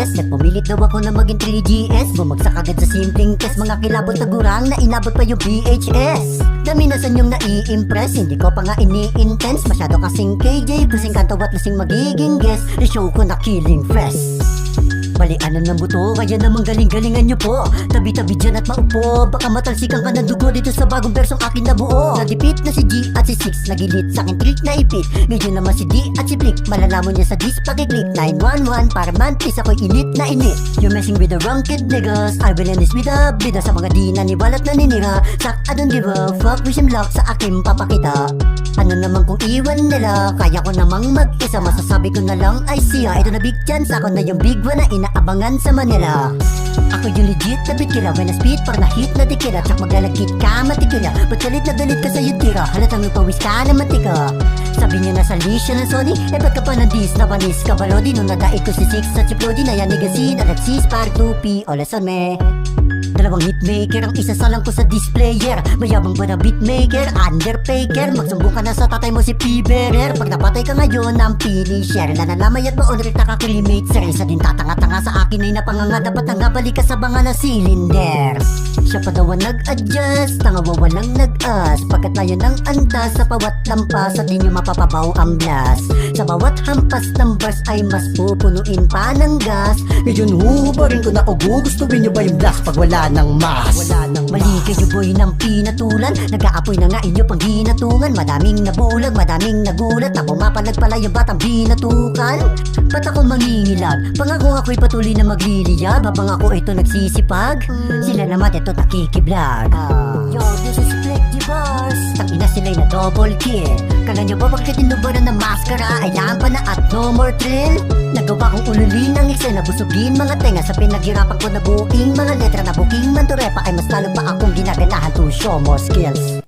stress. Nagpumilit daw ako na maging 3GS. Bumagsak agad sa simpleng test. Mga kilabot na gurang na inabot pa yung VHS. Dami na sa inyong nai-impress. Hindi ko pa nga ini-intense. Masyado kasing KJ, busing kanto at lasing magiging guest. I-show ko na killing fest. Balianan ng buto, kaya naman galing-galingan nyo po. Tabi-tabi dyan at maupo. Baka matalsikan ka ng dugo dito sa bagong bersong akin na buo. Nadipit na si G at si 6, nagilit sa akin trick na ipit. Medyo naman si D at si Flick, malalaman niya sa disc pag-click 911 para mantis ako'y init na init. You're messing with the wrong kid niggas. I will end this with a bida sa mga di naniwalat na ninira. Sak, I don't give a fuck, wish him luck sa aking papakita. Ano naman kung iwan nila, kaya ko namang mag-isa. Masasabi ko na lang ay siya. Ito na big chance, ako na yung big one na inaabangan sa Manila. Ako yung legit na bikira, when I speed para na hit na dikira. Tsak maglalagkit ka matikila, ba't galit na galit ka sa yung tira? Halatang ipawis ka na matika. Sabi niya nasa lisya ng Sony, ba't ka pa nandis na panis ka balodi? Nung nadaig ko si 6 at si Brody na yan nigasin. Alexis par 2P, o lesson me. Dalawang hitmaker, ang isa salang ko sa displayer. Mayabang ba na beatmaker, undertaker? Magsumbong ka na sa tatay mo si P-Bearer. Pag napatay ka ngayon ng finisher, nanalamay at maonrit nakaklimate. Serisa din tatanga-tanga sa akin ay napanganga. Dapat nga balik ka sa banga na cylinder. Siya pa daw ang nag-adjust, tangawa walang nag-as. Pagkat na yun ang antas sa pawat lampas, at di nyo mapapabaw ang blast. Sa bawat hampas ng bars ay mas pupunuin pa ng gas. Ngayon huhubarin ko na o gugustuhin nyo ba yung blast pag wala ng mas? Mali kayo boy ng pinatulan, nag-aapoy na nga inyo pang hinatungan. Madaming nabulag, madaming nagulat, na pumapalag pala yung batang binatukan. Ba't ako mangingilag? Pangako ako'y patuloy na magliliyab, habang ako ito nagsisipag. Sila naman ito nakikiblag. Yo, this is Flex Bars. Tangina sila'y na double kill. Kala nyo ba bakit tinubaran ng maskara ay lampa na at no more thrill? Nagawa kong ululin ng eksena, busugin mga tenga sa pinaghirapan ko na buing mga letra na buking manturepa ay mas lalo pa akong ginaganahan to show more skills.